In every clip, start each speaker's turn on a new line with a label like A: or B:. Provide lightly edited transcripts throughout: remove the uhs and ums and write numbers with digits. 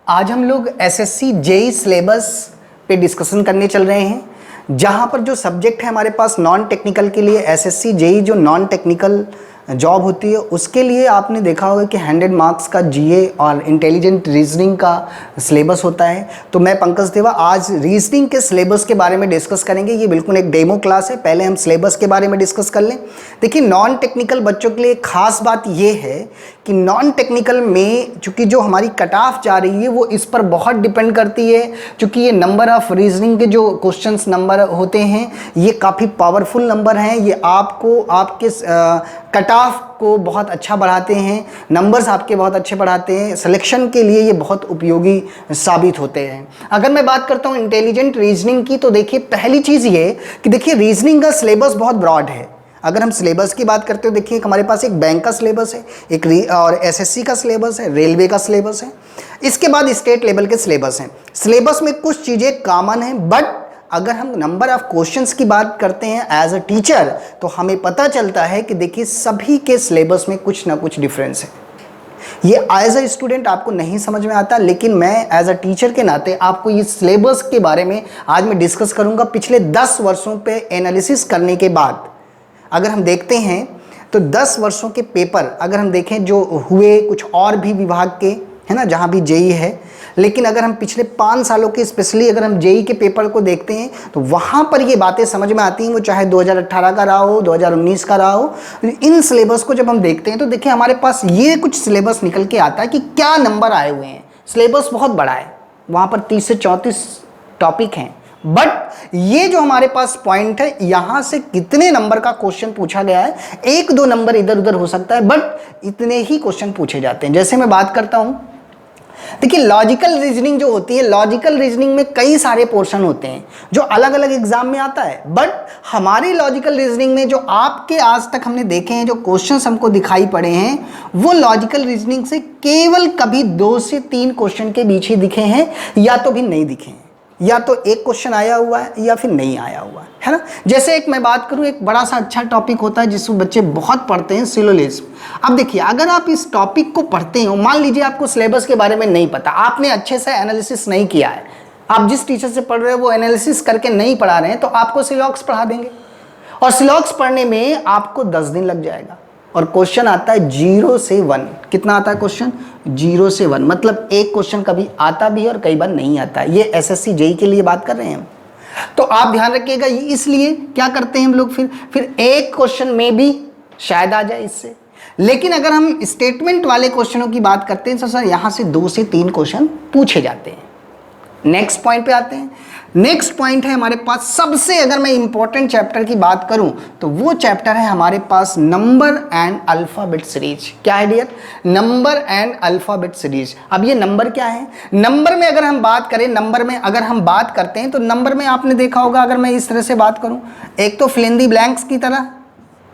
A: आज हम लोग एसएससी जेई सिलेबस पे डिस्कशन करने चल रहे हैं, जहाँ पर जो सब्जेक्ट है हमारे पास नॉन टेक्निकल के लिए एसएससी जेई जो नॉन टेक्निकल जॉब होती है उसके लिए आपने देखा होगा कि 100 मार्क्स का जीए और इंटेलिजेंट रीजनिंग का सिलेबस होता है। तो मैं पंकज देवा आज रीजनिंग के सिलेबस के बारे में डिस्कस करेंगे। ये बिल्कुल एक डेमो क्लास है, पहले हम सिलेबस के बारे में डिस्कस कर लें। देखिए, नॉन टेक्निकल बच्चों के लिए खास बात ये है कि नॉन टेक्निकल में चूँकि जो हमारी कट ऑफ जा रही है वो इस पर बहुत डिपेंड करती है, चूँकि ये नंबर ऑफ रीजनिंग के जो क्वेश्चंस नंबर होते हैं ये काफ़ी पावरफुल नंबर हैं। ये आपको आपके कट ऑफ को बहुत अच्छा बढ़ाते हैं, नंबर्स आपके बहुत अच्छे बढ़ाते हैं, सिलेक्शन के लिए ये बहुत उपयोगी साबित होते हैं। अगर मैं बात करता हूँ इंटेलिजेंट रीजनिंग की, तो देखिए पहली चीज़ ये कि देखिए रीजनिंग का सिलेबस बहुत ब्रॉड है। अगर हम सिलेबस की बात करते हो, देखिए हमारे पास एक बैंक का सिलेबस है, एक और एसएससी का सिलेबस है, रेलवे का सिलेबस है, इसके बाद स्टेट लेवल के सिलेबस हैं। सिलेबस में कुछ चीज़ें कॉमन हैं, बट अगर हम नंबर ऑफ क्वेश्चंस की बात करते हैं एज अ टीचर तो हमें पता चलता है कि देखिए सभी के सिलेबस में कुछ ना कुछ डिफरेंस है। ये एज अ स्टूडेंट आपको नहीं समझ में आता, लेकिन मैं एज अ टीचर के नाते आपको ये सिलेबस के बारे में आज मैं डिस्कस करूंगा। पिछले 10 वर्षों पे एनालिसिस करने के बाद अगर हम देखते हैं तो 10 वर्षों के पेपर अगर हम देखें जो हुए कुछ और भी विभाग के, है ना, जहाँ भी जेई है, लेकिन अगर हम पिछले 5 सालों के स्पेशली अगर हम जेई के पेपर को देखते हैं तो वहाँ पर ये बातें समझ में आती हैं। वो चाहे 2018 का रहा हो, 2019 का रहा हो, इन सिलेबस को जब हम देखते हैं तो देखिए हमारे पास ये कुछ सिलेबस निकल के आता है कि क्या नंबर आए हुए हैं। सिलेबस बहुत बड़ा है, वहाँ पर 30 से 34 टॉपिक हैं, बट ये जो हमारे पास पॉइंट है यहाँ से कितने नंबर का क्वेश्चन पूछा गया है, 1-2 नंबर इधर उधर हो सकता है, बट इतने ही क्वेश्चन पूछे जाते हैं। जैसे मैं बात करता हूँ, देखिए लॉजिकल रीजनिंग जो होती है, लॉजिकल रीजनिंग में कई सारे पोर्शन होते हैं जो अलग अलग एग्जाम में आता है, बट हमारी लॉजिकल रीजनिंग में जो आपके आज तक हमने देखे हैं, जो क्वेश्चंस हमको दिखाई पड़े हैं, वो लॉजिकल रीजनिंग से केवल कभी 2 से 3 क्वेश्चन के बीच ही दिखे हैं, या तो भी नहीं दिखे हैं, या तो एक क्वेश्चन आया हुआ है या फिर नहीं आया हुआ है ना। जैसे एक मैं बात करूं, एक बड़ा सा अच्छा टॉपिक होता है जिसको बच्चे बहुत पढ़ते हैं, सिलोजिज्म। अब देखिए, अगर आप इस टॉपिक को पढ़ते हो, मान लीजिए आपको सिलेबस के बारे में नहीं पता, आपने अच्छे से एनालिसिस नहीं किया है, आप जिस टीचर से पढ़ रहे हो वो एनालिसिस करके नहीं पढ़ा रहे हैं, तो आपको सिलॉक्स पढ़ा देंगे और सिलॉक्स पढ़ने में आपको 10 दिन लग जाएगा। और क्वेश्चन आता है 0 से 1। कितना आता है क्वेश्चन? 0 से 1, मतलब एक क्वेश्चन कभी आता भी है और कई बार नहीं आता। ये एसएससी जेई के लिए बात कर रहे हैं हम, तो आप ध्यान रखिएगा। इसलिए क्या करते हैं हम लोग, फिर एक क्वेश्चन में भी शायद आ जाए इससे। लेकिन अगर हम स्टेटमेंट वाले क्वेश्चनों की बात करते हैं तो सर यहाँ से 2 से 3 क्वेश्चन पूछे जाते हैं। नेक्स्ट पॉइंट पे आते हैं। नेक्स्ट पॉइंट है हमारे पास सबसे, अगर मैं इंपॉर्टेंट चैप्टर की बात करूं तो वो चैप्टर है हमारे पास नंबर एंड अल्फाबेट सीरीज। क्या है dear? Number and alphabet series. अब ये नंबर क्या है? नंबर में अगर हम बात करें, नंबर में अगर हम बात करते हैं तो नंबर में आपने देखा होगा, अगर मैं इस तरह से बात करूं, एक तो फिल इन द ब्लैंक्स की तरह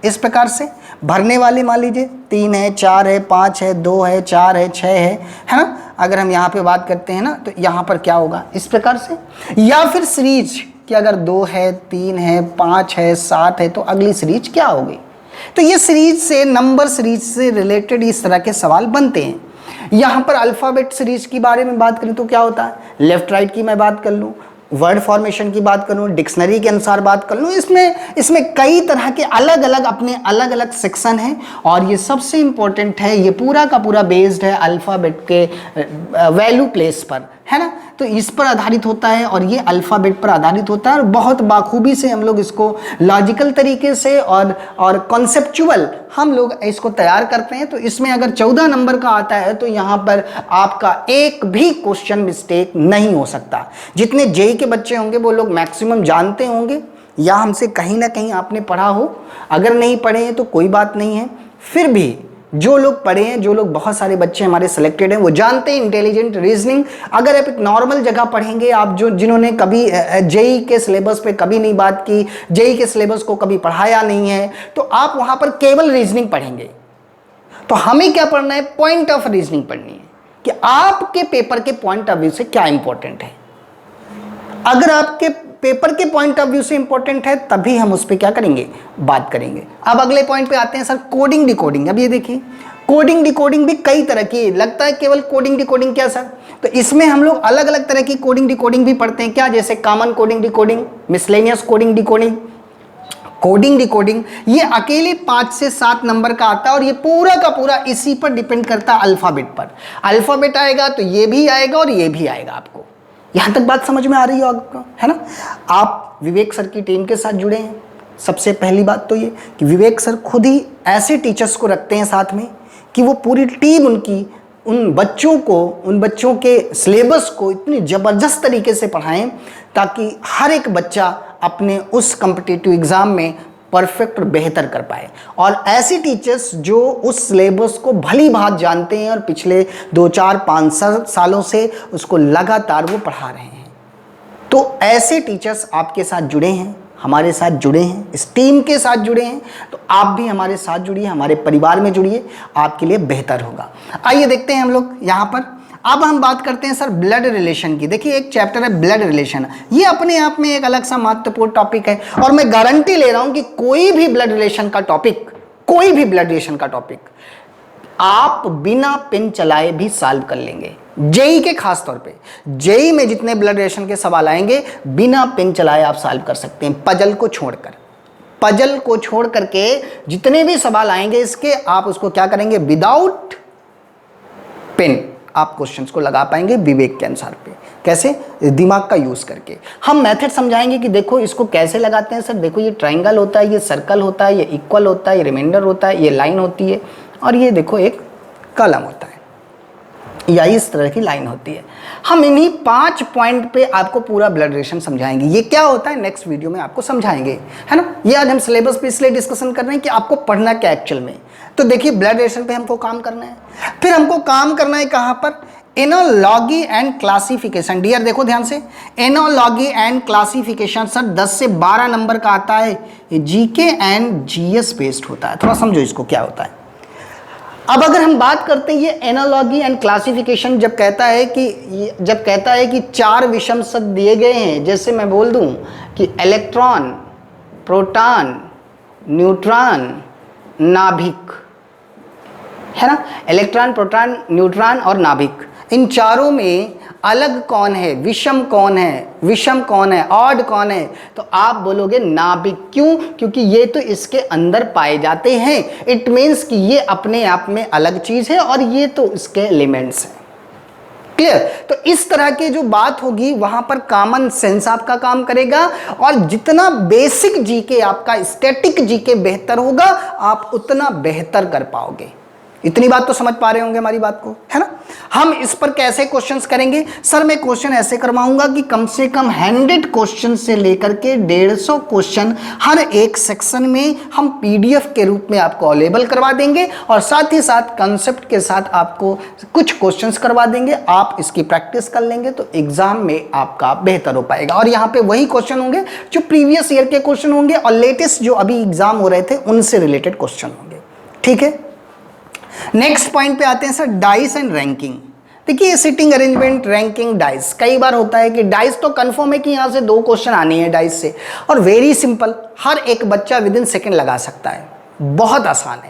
A: इस प्रकार से भरने वाले, मान लीजिए 3 है, 4 है, 5 है, 2 है, 4 है, 6 है ना। अगर हम यहाँ पे बात करते हैं ना तो यहाँ पर क्या होगा, इस प्रकार से। या फिर सीरीज कि अगर 2 है, 3 है, 5 है, 7 है, तो अगली सीरीज क्या होगी। तो ये सीरीज से, नंबर सीरीज से रिलेटेड इस तरह के सवाल बनते हैं। यहाँ पर अल्फ़ाबेट सीरीज की बारे में बात करें तो क्या होता है, लेफ्ट राइट की मैं बात कर लूँ, वर्ड फॉर्मेशन की बात करूँ, डिक्शनरी के अनुसार बात कर लूँ, इसमें कई तरह के अलग अलग अपने अलग अलग सेक्शन हैं। और ये सबसे इम्पोर्टेंट है, ये पूरा का पूरा बेस्ड है अल्फ़ाबेट के वैल्यू प्लेस पर, है ना। तो इस पर आधारित होता है और ये अल्फ़ाबेट पर आधारित होता है, और बहुत बाखूबी से हम लोग इसको लॉजिकल तरीके से और कॉन्सेप्चुअल हम लोग इसको तैयार करते हैं। तो इसमें अगर 14 नंबर का आता है तो यहाँ पर आपका एक भी क्वेश्चन मिस्टेक नहीं हो सकता। जितने जेई के बच्चे होंगे वो लोग मैक्सिमम जानते होंगे, या हमसे कहीं ना कहीं आपने पढ़ा हो। अगर नहीं पढ़े हैं तो कोई बात नहीं है, फिर भी जो लोग पढ़े हैं, जो लोग, बहुत सारे बच्चे हमारे सिलेक्टेड हैं, वो जानते हैं इंटेलिजेंट रीजनिंग। अगर आप एक नॉर्मल जगह पढ़ेंगे, आप जिन्होंने कभी जेई के सिलेबस पे कभी नहीं बात की, जेई के सिलेबस को कभी पढ़ाया नहीं है, तो आप वहाँ पर केवल रीजनिंग पढ़ेंगे। तो हमें क्या पढ़ना है, पॉइंट ऑफ रीजनिंग पढ़नी है कि आपके पेपर के पॉइंट ऑफ व्यू से क्या इंपॉर्टेंट है। अगर आपके पेपर के पॉइंट ऑफ व्यू से इंपॉर्टेंट है तभी हम उस पर क्या करेंगे, बात करेंगे। अब अगले पॉइंट पे आते हैं सर, कोडिंग डिकोडिंग। अब ये देखिए, कोडिंग डिकोडिंग भी कई तरह की लगता है, केवल कोडिंग डिकोडिंग क्या सर? तो इसमें हम लोग अलग अलग तरह की कोडिंग डिकोडिंग भी पढ़ते हैं क्या, जैसे common coding decoding, miscellaneous coding decoding, coding decoding. ये अकेले 5 से 7 नंबर का आता है और ये पूरा का पूरा इसी पर डिपेंड करता है, अल्फाबेट पर। अल्फाबेट आएगा तो ये भी आएगा और ये भी आएगा। आपको यहां तक बात समझ में आ रही है आपको, है ना? आप विवेक सर की टीम के साथ जुड़े हैं। सबसे पहली बात तो ये कि विवेक सर खुद ही ऐसे टीचर्स को रखते हैं साथ में कि वो पूरी टीम उनकी उन बच्चों के सिलेबस को इतनी ज़बरदस्त तरीके से पढ़ाएं ताकि हर एक बच्चा अपने उस कॉम्पिटिटिव एग्ज़ाम में परफेक्ट और बेहतर कर पाए। और ऐसे टीचर्स जो उस सिलेबस को भली भांति जानते हैं और पिछले 2, 4, 5 सालों से उसको लगातार वो पढ़ा रहे हैं। तो ऐसे टीचर्स आपके साथ जुड़े हैं, हमारे साथ जुड़े हैं, इस टीम के साथ जुड़े हैं, तो आप भी हमारे साथ जुड़िए, हमारे परिवार में जुड़िए, आपके लिए बेहतर होगा। आइए देखते हैं हम लोग यहाँ पर। अब हम बात करते हैं सर ब्लड रिलेशन की। देखिए एक चैप्टर है ब्लड रिलेशन, ये अपने आप में एक अलग सा महत्वपूर्ण टॉपिक है और मैं गारंटी ले रहा हूं कि कोई भी ब्लड रिलेशन का टॉपिक आप बिना पेन चलाए भी सॉल्व कर लेंगे। जेई के खास तौर पे, जेई में जितने ब्लड रिलेशन के सवाल आएंगे बिना पेन चलाए आप सॉल्व कर सकते हैं। पजल को छोड़ करके जितने भी सवाल आएंगे इसके, आप उसको क्या करेंगे, विदाउट पेन आप क्वेश्चंस को लगा पाएंगे विवेक के अनुसार पे। कैसे? दिमाग का यूज करके। हम मेथड समझाएंगे कि देखो इसको कैसे लगाते हैं सर। देखो ये ट्रायंगल होता है, ये सर्कल होता है, ये इक्वल होता है, ये रिमाइंडर होता है, ये लाइन होती है और ये देखो एक कॉलम होता है या इस तरह की लाइन होती है। हम इन्हीं 5 पॉइंट पे आपको पूरा ब्लड रिलेशन समझाएंगे। ये क्या होता है नेक्स्ट वीडियो में आपको समझाएंगे, है ना? ये आज हम सिलेबस पे इसलिए डिस्कशन कर रहे हैं कि आपको पढ़ना क्या एक्चुअल में। तो देखिए ब्लड रिलेशन पे हमको काम करना है। फिर हमको काम करना है कहाँ पर, एनोलॉजी एंड क्लासिफिकेशन। डियर देखो ध्यान से, एनोलॉजी एंड क्लासिफिकेशन सर 10 से 12 नंबर का आता है। ये जीके एंड जीएस बेस्ड होता है। थोड़ा समझो इसको क्या होता है। अब अगर हम बात करते हैं ये एनालॉजी एंड क्लासिफिकेशन, जब कहता है कि 4 विषम सद दिए गए हैं, जैसे मैं बोल दूं कि इलेक्ट्रॉन, प्रोटॉन, न्यूट्रॉन, नाभिक, है ना? इलेक्ट्रॉन, प्रोटॉन, न्यूट्रॉन और नाभिक, इन चारों में अलग कौन है, विषम कौन है, ऑड कौन है? तो आप बोलोगे नाभिक। क्यों? क्योंकि ये तो इसके अंदर पाए जाते हैं। इट मीन्स कि ये अपने आप में अलग चीज है और ये तो इसके एलिमेंट्स हैं। क्लियर? तो इस तरह की जो बात होगी वहां पर कॉमन सेंस आपका काम करेगा और जितना बेसिक जीके आपका, स्टैटिक जीके बेहतर होगा, आप उतना बेहतर कर पाओगे। इतनी बात तो समझ पा रहे होंगे हमारी बात को, है ना? हम इस पर कैसे क्वेश्चंस करेंगे सर? मैं क्वेश्चन ऐसे करवाऊंगा कि कम से कम 100 क्वेश्चन से लेकर के 150 क्वेश्चन हर एक सेक्शन में हम पीडीएफ के रूप में आपको अवेलेबल करवा देंगे और साथ ही साथ कंसेप्ट के साथ आपको कुछ क्वेश्चंस करवा देंगे। आप इसकी प्रैक्टिस कर लेंगे तो एग्जाम में आपका बेहतर हो पाएगा। और यहाँ पे वही क्वेश्चन होंगे जो प्रीवियस ईयर के क्वेश्चन होंगे और लेटेस्ट जो अभी एग्जाम हो रहे थे उनसे रिलेटेड क्वेश्चन होंगे। ठीक है, नेक्स्ट पॉइंट पे आते हैं सर, डाइस एंड रैंकिंग। देखिए सिटिंग अरेंजमेंट, रैंकिंग, डाइस। कई बार होता है कि डाइस तो कंफर्म है कि यहाँ से 2 क्वेश्चन आने हैं डाइस से, और वेरी सिंपल, हर एक बच्चा विद इन सेकेंड लगा सकता है, बहुत आसान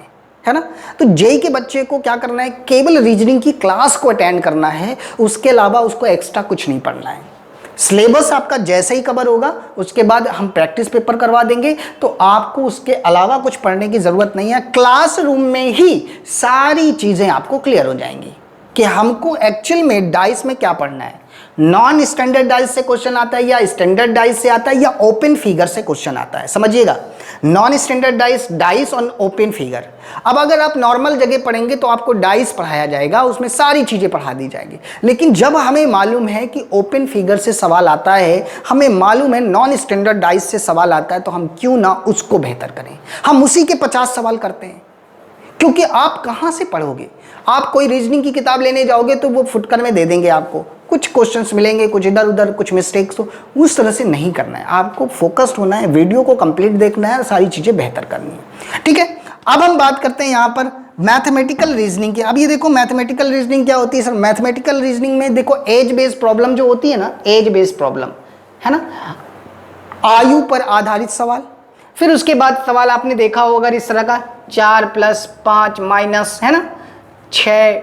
A: है ना? तो जेई के बच्चे को क्या करना है, केवल रीजनिंग की क्लास को अटेंड करना है, उसके अलावा उसको एक्स्ट्रा कुछ नहीं पढ़ना है। सिलेबस आपका जैसे ही कवर होगा उसके बाद हम प्रैक्टिस पेपर करवा देंगे, तो आपको उसके अलावा कुछ पढ़ने की ज़रूरत नहीं है। क्लासरूम में ही सारी चीज़ें आपको क्लियर हो जाएंगी कि हमको एक्चुअल में डाइस में क्या पढ़ना है। नॉन स्टैंडर्ड डाइस से क्वेश्चन आता है या स्टैंडर्ड डाइस से आता है या ओपन फिगर से क्वेश्चन आता है। समझिएगा, नॉन स्टैंडर्ड डाइस, डाइस और ओपन फिगर। अब अगर आप नॉर्मल जगह पढ़ेंगे तो आपको डाइस पढ़ाया जाएगा, उसमें सारी चीज़ें पढ़ा दी जाएंगी। लेकिन जब हमें मालूम है कि ओपन फिगर से सवाल आता है, हमें मालूम है नॉन स्टैंडर्ड डाइस से सवाल आता है, तो हम क्यों ना उसको बेहतर करें। हम उसी के 50 सवाल करते हैं, क्योंकि आप कहाँ से पढ़ोगे। आप कोई रीजनिंग की किताब लेने जाओगे तो वो फुटकर में दे देंगे, आपको कुछ क्वेश्चंस मिलेंगे, कुछ इधर उधर, कुछ मिस्टेक्स, तो उस तरह से नहीं करना है। आपको फोकस्ड होना है, वीडियो को कंप्लीट देखना है, सारी चीज़ें बेहतर करनी है। ठीक है, अब हम बात करते हैं यहाँ पर मैथमेटिकल रीजनिंग की। अब ये देखो मैथमेटिकल रीजनिंग क्या होती है सर? मैथमेटिकल रीजनिंग में देखो एज बेस्ड प्रॉब्लम जो होती है ना, एज बेस्ड प्रॉब्लम, है ना, आयु पर आधारित सवाल। फिर उसके बाद सवाल आपने देखा होगा इस तरह का 4 + 5 - है ना, 6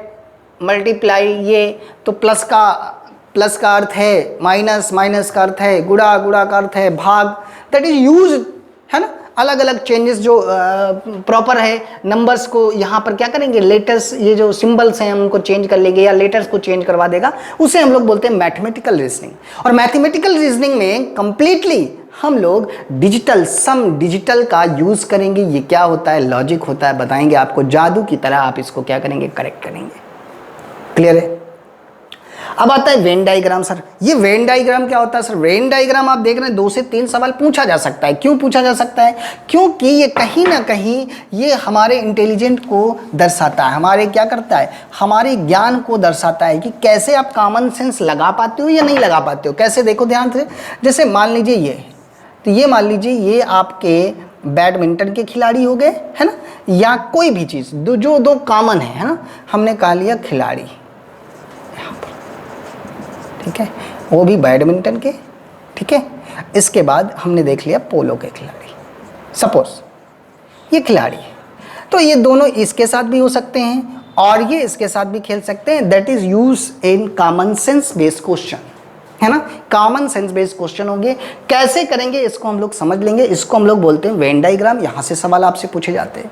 A: मल्टीप्लाई ये, तो प्लस का अर्थ है माइनस, माइनस का अर्थ है गुणा, गुणा का अर्थ है भाग, दैट इज यूज, है ना। अलग अलग चेंजेस जो प्रॉपर है, नंबर्स को यहाँ पर क्या करेंगे, लेटर्स, ये जो सिंबल्स हैं उनको चेंज कर लेंगे या लेटर्स को चेंज करवा देगा, उसे हम लोग बोलते हैं मैथमेटिकल रीजनिंग। और मैथमेटिकल रीजनिंग में कंप्लीटली हम लोग डिजिटल सम, डिजिटल का यूज करेंगे। ये क्या होता है, लॉजिक होता है, बताएंगे आपको, जादू की तरह आप इसको क्या करेंगे, करेक्ट करेंगे। क्लियर है। अब आता है वेन डायग्राम। सर ये वेन डायग्राम क्या होता है? सर वेन डायग्राम आप देख रहे हैं 2 से 3 सवाल पूछा जा सकता है। क्यों पूछा जा सकता है? क्योंकि ये कहीं ना कहीं ये हमारे इंटेलिजेंट को दर्शाता है, हमारे क्या करता है, हमारे ज्ञान को दर्शाता है कि कैसे आप कॉमन सेंस लगा पाते हो या नहीं लगा पाते हो। कैसे, देखो ध्यान से, जैसे मान लीजिए ये, तो ये मान लीजिए ये आपके बैडमिंटन के खिलाड़ी हो गए, है ना, या कोई भी चीज़ जो दो कॉमन है ना, हमने कहा लिया खिलाड़ी यहाँ पर, ठीक है, वो भी बैडमिंटन के, ठीक है। इसके बाद हमने देख लिया पोलो के खिलाड़ी, सपोज ये खिलाड़ी है, तो ये दोनों इसके साथ भी हो सकते हैं और ये इसके साथ भी खेल सकते हैं। That is use in common sense based question, है ना, कॉमन सेंस बेस्ड क्वेश्चन होंगे। कैसे करेंगे इसको हम लोग समझ लेंगे, इसको हम लोग बोलते हैं वेन डायग्राम। यहां से सवाल आपसे पूछे जाते हैं।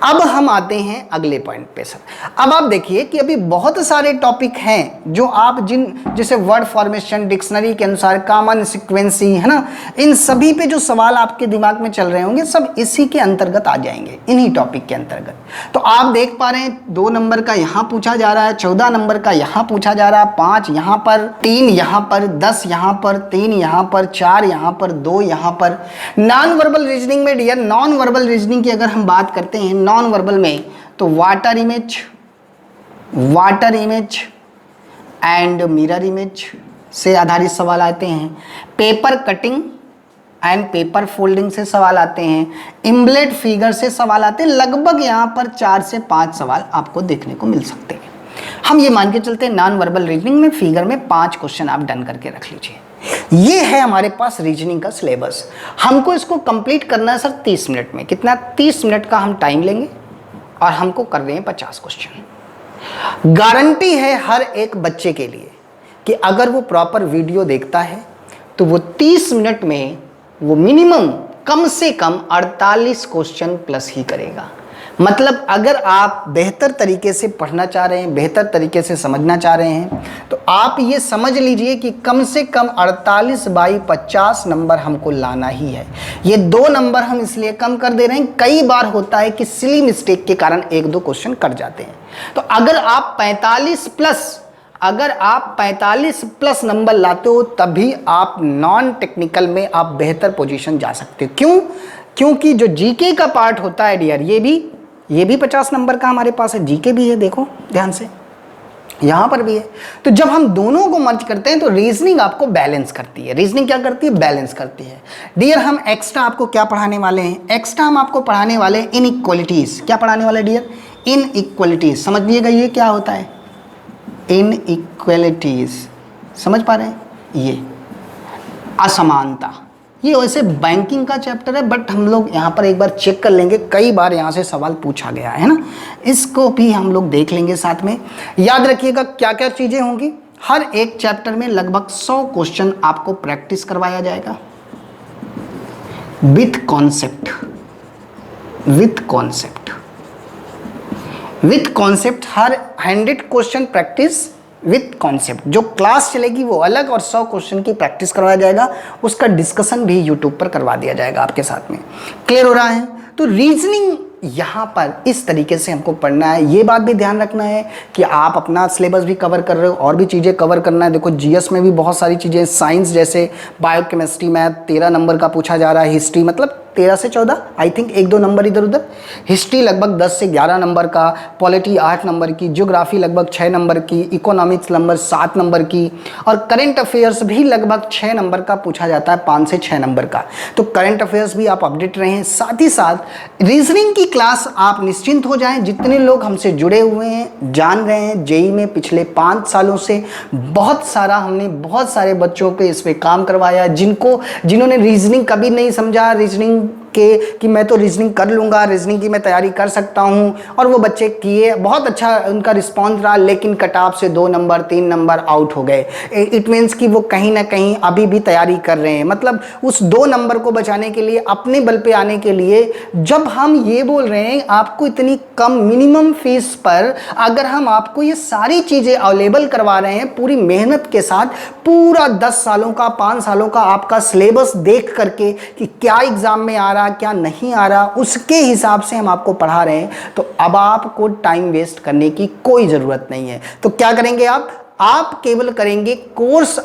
A: अब हम आते हैं अगले पॉइंट पे। सर अब आप देखिए कि अभी बहुत सारे टॉपिक हैं जो आप जैसे वर्ड फॉर्मेशन, डिक्शनरी के अनुसार, कॉमन सिक्वेंसी, है ना, इन सभी पे जो सवाल आपके दिमाग में चल रहे होंगे सब इसी के अंतर्गत आ जाएंगे, इन्हीं टॉपिक के अंतर्गत। तो आप देख पा रहे हैं 2 नंबर का यहाँ पूछा जा रहा है, 14 नंबर का यहाँ पूछा जा रहा है, 5 यहाँ पर, 3 यहाँ पर, 10 यहाँ पर, 3 यहाँ पर, 4 यहाँ पर, 2 यहाँ पर। नॉन वर्बल रीजनिंग में डियर, नॉन वर्बल रीजनिंग की अगर हम बात करते हैं नॉन वर्बल में, तो water image and mirror image से आधारित सवाल आते हैं। Paper cutting and paper folding से सवाल आते हैं। इम्बलेट फिगर से सवाल आते हैं। लगभग यहाँ पर 4 से 5 सवाल आपको देखने को मिल सकते हैं। हम ये मान के चलते हैं नॉन वर्बल रीजनिंग में फिगर में 5 क्वेश्चन आप डन करके रख लीजिए। ये है हमारे पास रीजनिंग का सिलेबस। हमको इसको कंप्लीट करना है सर 30 मिनट में। कितना? 30 मिनट का हम टाइम लेंगे और हमको कर रहे हैं 50 क्वेश्चन। गारंटी है हर एक बच्चे के लिए कि अगर वो प्रॉपर वीडियो देखता है तो वो 30 मिनट में वो मिनिमम कम से कम 48 क्वेश्चन प्लस ही करेगा। मतलब अगर आप बेहतर तरीके से पढ़ना चाह रहे हैं, बेहतर तरीके से समझना चाह रहे हैं, तो आप ये समझ लीजिए कि कम से कम 48 बाई 50 नंबर हमको लाना ही है। ये 2 नंबर हम इसलिए कम कर दे रहे हैं, कई बार होता है कि सिली मिस्टेक के कारण 1-2 क्वेश्चन कट जाते हैं। तो अगर आप 45 प्लस नंबर लाते हो तभी आप नॉन टेक्निकल में आप बेहतर पोजीशन जा सकते हो। क्यों? क्योंकि जो जीके का पार्ट होता है डियर, ये भी 50 नंबर का हमारे पास है, जीके भी है, देखो ध्यान से, यहाँ पर भी है। तो जब हम दोनों को मर्ज करते हैं तो रीजनिंग आपको बैलेंस करती है। रीजनिंग क्या करती है? बैलेंस करती है। डियर हम एक्स्ट्रा आपको क्या पढ़ाने वाले हैं? एक्स्ट्रा हम आपको पढ़ाने वाले हैं इनइक्वालिटीज। क्या पढ़ाने वाले डियर? इनइक्वालिटीज। समझिएगा ये क्या होता है? इनइक्वालिटीज, समझ पा रहे हैं? ये असमानता, ये वैसे बैंकिंग का चैप्टर है बट हम लोग यहाँ पर एक बार चेक कर लेंगे, कई बार यहाँ से सवाल पूछा गया है ना, इसको भी हम लोग देख लेंगे साथ में। याद रखिएगा क्या क्या चीज़ें होंगी। हर एक चैप्टर में लगभग 100 क्वेश्चन आपको प्रैक्टिस करवाया जाएगा with concept. Her 100 question practice with concept. जो क्लास चलेगी वो अलग और 100 क्वेश्चन की प्रैक्टिस करवाया जाएगा, उसका डिस्कशन भी यूट्यूब पर करवा दिया जाएगा आपके साथ में। क्लियर हो रहा है? तो रीजनिंग यहाँ पर इस तरीके से हमको पढ़ना है। ये बात भी ध्यान रखना है कि आप अपना सिलेबस भी कवर कर रहे हो और भी चीज़ें कवर करना है। देखो जीएस में भी बहुत सारी चीज़ें, साइंस जैसे बायोकेमिस्ट्री, मैथ 13 नंबर का पूछा जा रहा है। हिस्ट्री मतलब 13 से 14, आई थिंक 1-2 नंबर इधर उधर। हिस्ट्री लगभग 10 से 11 नंबर का, पॉलिटी 8 नंबर की, ज्योग्राफी लगभग 6 नंबर की, इकोनॉमिक्स नंबर 7 नंबर की, और करंट अफेयर्स भी लगभग 6 नंबर का पूछा जाता है, 5 से 6 नंबर का। तो करंट अफेयर्स भी आप अपडेट रहें। साथ ही साथ रीजनिंग की क्लास आप निश्चिंत हो जाएं। जितने लोग हमसे जुड़े हुए हैं, जान रहे हैं, जेई में पिछले 5 सालों से हमने बहुत सारे बच्चों पे इस पे काम करवाया, जिन्होंने रीजनिंग कभी नहीं समझा, रीजनिंग के कि मैं तो रीजनिंग कर लूँगा, रीजनिंग की मैं तैयारी कर सकता हूँ, और वो बच्चे किए, बहुत अच्छा उनका रिस्पॉन्स रहा, लेकिन कट ऑफ से 2 नंबर 3 नंबर आउट हो गए। इट मीन्स कि वो कहीं ना कहीं अभी भी तैयारी कर रहे हैं। मतलब उस 2 नंबर को बचाने के लिए, अपने बल पे आने के लिए, जब हम ये बोल रहे हैं आपको इतनी कम मिनिमम फीस पर अगर हम आपको ये सारी चीज़ें अवेलेबल करवा रहे हैं पूरी मेहनत के साथ, पूरा 10 सालों का 5 सालों का आपका सिलेबस देख करके कि क्या एग्जाम में आ रहा क्या नहीं आ रहा, उसके हिसाब से हम आपको पढ़ा रहे हैं, तो अब आपको टाइम वेस्ट करने की कोई ज़रूरत नहीं है। तो क्या करेंगे आप केवल करेंगे कोर्स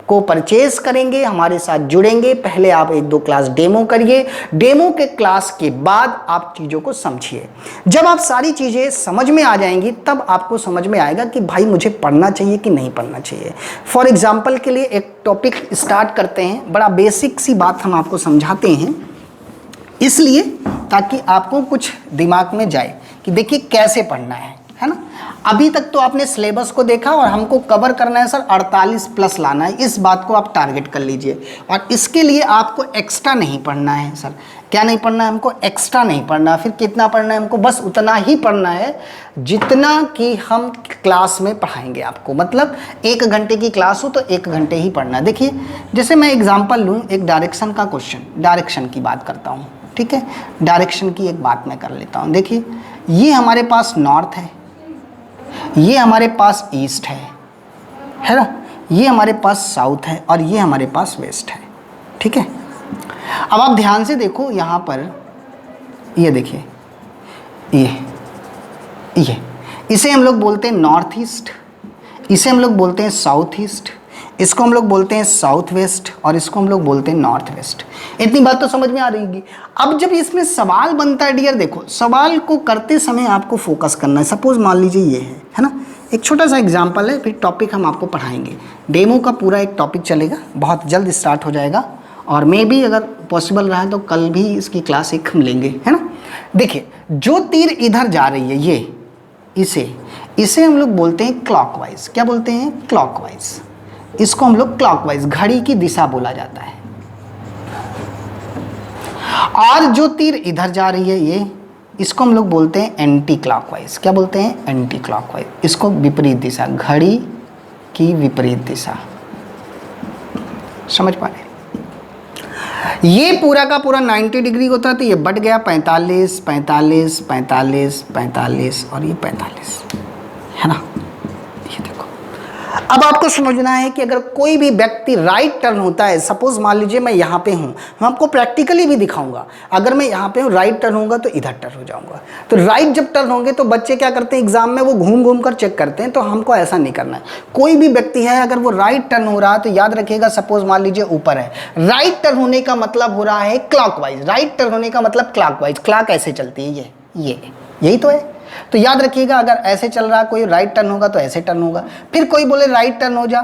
A: को परचेज करेंगे, हमारे साथ जुड़ेंगे। पहले आप 1-2 क्लास डेमो करिए, डेमो के क्लास के बाद आप चीज़ों को समझिए। जब आप सारी चीज़ें समझ में आ जाएंगी तब आपको समझ में आएगा कि भाई मुझे पढ़ना चाहिए कि नहीं पढ़ना चाहिए। फॉर एग्जाम्पल के लिए एक टॉपिक स्टार्ट करते हैं, बड़ा बेसिक सी बात हम आपको समझाते हैं, इसलिए ताकि आपको कुछ दिमाग में जाए कि देखिए कैसे पढ़ना है ना। अभी तक तो आपने सिलेबस को देखा और हमको कवर करना है सर 48 प्लस लाना है, इस बात को आप टारगेट कर लीजिए। और इसके लिए आपको एक्स्ट्रा नहीं पढ़ना है सर। क्या नहीं पढ़ना है हमको? एक्स्ट्रा नहीं पढ़ना। फिर कितना पढ़ना है हमको? बस उतना ही पढ़ना है जितना कि हम क्लास में पढ़ाएंगे आपको। मतलब 1 घंटे की क्लास हो तो 1 घंटे ही पढ़ना है। देखिए जैसे मैं एग्जाम्पल लूँ, एक डायरेक्शन का क्वेश्चन, डायरेक्शन की बात करता हूँ, ठीक है। डायरेक्शन की एक बात मैं कर लेता हूँ। देखिए ये हमारे पास नॉर्थ है, ये हमारे पास ईस्ट है ना, ये हमारे पास साउथ है और ये हमारे पास वेस्ट है, ठीक है। अब आप ध्यान से देखो यहाँ पर, ये देखिए ये इसे हम लोग बोलते हैं नॉर्थ ईस्ट, इसे हम लोग बोलते हैं साउथ ईस्ट, इसको हम लोग बोलते हैं साउथ वेस्ट और इसको हम लोग बोलते हैं नॉर्थ वेस्ट। इतनी बात तो समझ में आ रही है। अब जब इसमें सवाल बनता है डियर, देखो सवाल को करते समय आपको फोकस करना है। सपोज मान लीजिए ये है ना, एक छोटा सा एग्जांपल है, फिर टॉपिक हम आपको पढ़ाएंगे। डेमो का पूरा एक टॉपिक चलेगा, बहुत जल्द स्टार्ट हो जाएगा, और मे भी अगर पॉसिबल रहा तो कल भी इसकी क्लास एक हम लेंगे, है ना। देखिए जो तीर इधर जा रही है, ये इसे हम लोग बोलते हैं क्लॉकवाइज। क्या बोलते हैं? क्लॉकवाइज। इसको हम लोग क्लॉकवाइज, घड़ी की दिशा बोला जाता है। और जो तीर इधर जा रही है, इसको हम लोग बोलते हैं एंटी क्लॉकवाइज। क्या बोलते हैं? Anti clockwise. इसको विपरीत दिशा, घड़ी की विपरीत दिशा। समझ पा रहे? ये पूरा का पूरा 90 डिग्री होता है, तो ये बढ़ गया 45, 45, 45, 45 और ये 45, है ना। ये देखो, अब आपको समझना है कि अगर कोई भी व्यक्ति राइट टर्न होता है, सपोज मान लीजिए मैं यहाँ पे हूँ, मैं आपको प्रैक्टिकली भी दिखाऊंगा। अगर मैं यहाँ पे हूँ, राइट टर्न होगा तो इधर टर्न हो जाऊंगा। तो राइट जब टर्न होंगे तो बच्चे क्या करते हैं एग्जाम में, वो घूम घूम कर चेक करते हैं। तो हमको ऐसा नहीं करना है। कोई भी व्यक्ति है अगर वो राइट टर्न हो रहा है तो याद रखिएगा, सपोज मान लीजिए ऊपर है, राइट टर्न होने का मतलब हो रहा है क्लॉकवाइज। राइट टर्न होने का मतलब क्लॉकवाइज। क्लॉक ऐसे चलती है, ये यही तो है। तो याद रखिएगा, अगर ऐसे चल रहा कोई राइट टर्न होगा तो ऐसे टर्न होगा। फिर कोई बोले राइट टर्न हो जा,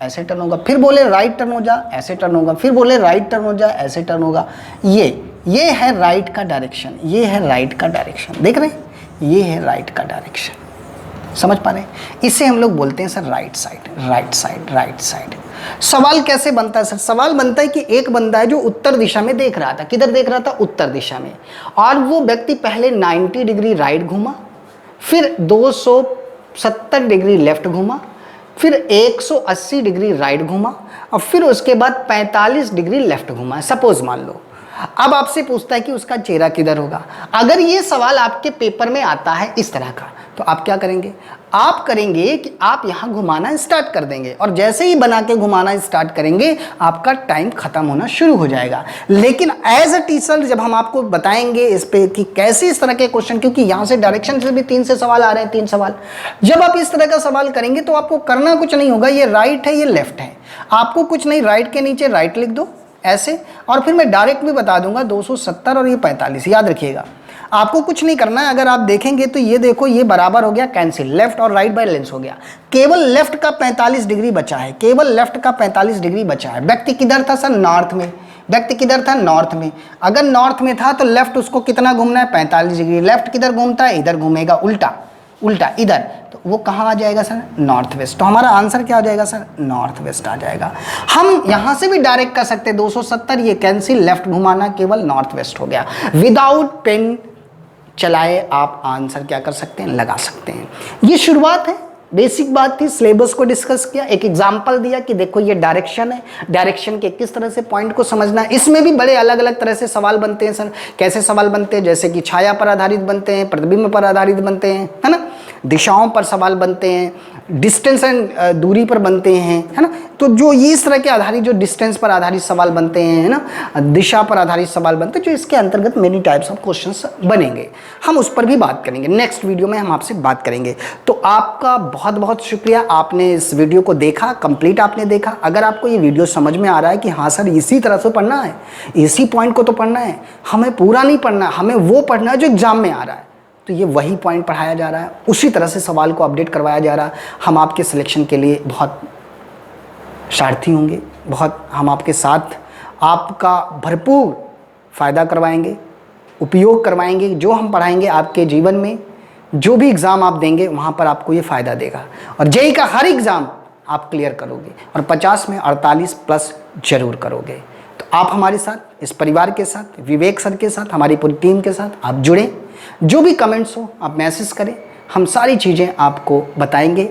A: ऐसे टर्न होगा। फिर बोले राइट टर्न हो जा, ऐसे टर्न होगा। फिर बोले राइट टर्न हो जा, ऐसे टर्न होगा। ये है राइट का डायरेक्शन, ये है राइट का डायरेक्शन। देख रहे हैं, ये है राइट का डायरेक्शन। समझ पा रहे हैं? इसे हम लोग बोलते हैं sir right side, right side, right side. सवाल कैसे बनता है सर? सवाल बनता है कि एक बंदा है जो उत्तर दिशा में देख रहा था। किधर देख रहा था? उत्तर दिशा में। और वो व्यक्ति पहले 90 डिग्री राइट घूमा, फिर 270 डिग्री लेफ्ट घूमा, फिर 180 डिग्री राइट घूमा, और फिर उसके बाद 45 डिग्री लेफ्ट घूमा। सपोज मान लो, अब आपसे पूछता है कि उसका चेहरा किधर होगा। अगर ये सवाल आपके पेपर में आता है इस तरह का, तो आप क्या करेंगे? आप करेंगे कि आप यहाँ घुमाना स्टार्ट कर देंगे, और जैसे ही बना के घुमाना स्टार्ट करेंगे आपका टाइम खत्म होना शुरू हो जाएगा। लेकिन एज अ टीचर जब हम आपको बताएंगे इस पे कि कैसे इस तरह के क्वेश्चन, क्योंकि यहाँ से डायरेक्शन से भी 3 से सवाल आ रहे हैं, 3 सवाल, जब आप इस तरह का सवाल करेंगे तो आपको करना कुछ नहीं होगा। ये राइट है, ये लेफ्ट है, आपको कुछ नहीं, राइट के नीचे राइट लिख दो ऐसे, और फिर मैं डायरेक्ट भी बता दूंगा 270 और ये 45। याद रखिएगा, आपको कुछ नहीं करना है। अगर आप देखेंगे तो ये देखो, ये बराबर हो गया कैंसिल, लेफ्ट और राइट बाय लेंस हो गया। केवल लेफ्ट का 45 डिग्री बचा है, केवल लेफ्ट का 45 डिग्री बचा है। व्यक्ति किधर था सर? नॉर्थ में। व्यक्ति किधर था? नॉर्थ में। अगर नॉर्थ में था तो लेफ्ट उसको कितना घूमना है? 45 डिग्री। लेफ्ट किधर घूमता है? इधर घूमेगा, उल्टा। उल्टा इधर, तो वो कहाँ आ जाएगा सर? North west. तो हमारा आंसर क्या हो जाएगा सर? नॉर्थ वेस्ट आ जाएगा। हम यहाँ से भी डायरेक्ट कर सकते हैं 270, ये कैंसिल, लेफ्ट घुमाना, केवल नॉर्थ वेस्ट हो गया। विदाउट पेन चलाए आप आंसर क्या कर सकते हैं? लगा सकते हैं। ये शुरुआत है, बेसिक बात थी, सिलेबस को डिस्कस किया, एक एग्जांपल दिया कि देखो ये डायरेक्शन है, डायरेक्शन के किस तरह से पॉइंट को समझना है। इसमें भी बड़े अलग अलग तरह से सवाल बनते हैं सर। कैसे सवाल बनते हैं? जैसे कि छाया पर आधारित बनते हैं, प्रतिबिंब पर आधारित बनते हैं, है ना, दिशाओं पर सवाल बनते हैं, डिस्टेंस एंड दूरी पर बनते हैं, है ना। तो जो ये इस तरह के आधारित, जो डिस्टेंस पर आधारित सवाल बनते हैं, है ना, दिशा पर आधारित सवाल बनते हैं, जो इसके अंतर्गत मेनी टाइप्स ऑफ क्वेश्चंस बनेंगे, हम उस पर भी बात करेंगे। नेक्स्ट वीडियो में हम आपसे बात करेंगे। तो आपका बहुत बहुत शुक्रिया, आपने इस वीडियो को देखा, कंप्लीट आपने देखा। अगर आपको ये वीडियो समझ में आ रहा है कि हाँ सर इसी तरह से पढ़ना है, इसी पॉइंट को तो पढ़ना है, हमें पूरा नहीं पढ़ना, हमें वो पढ़ना है जो एग्जाम में आ रहा है, तो ये वही पॉइंट पढ़ाया जा रहा है, उसी तरह से सवाल को अपडेट करवाया जा रहा है। हम आपके सिलेक्शन के लिए बहुत स्वार्थी होंगे, बहुत हम आपके साथ आपका भरपूर फ़ायदा करवाएंगे, उपयोग करवाएंगे। जो हम पढ़ाएंगे आपके जीवन में, जो भी एग्ज़ाम आप देंगे वहाँ पर आपको ये फ़ायदा देगा। और जेईई का हर एग्ज़ाम आप क्लियर करोगे और 50 में 48 प्लस जरूर करोगे। तो आप हमारे साथ, इस परिवार के साथ, विवेक सर के साथ, हमारी पूरी टीम के साथ आप जुड़ें। जो भी कमेंट्स हो आप मैसेज करें, हम सारी चीज़ें आपको बताएंगे।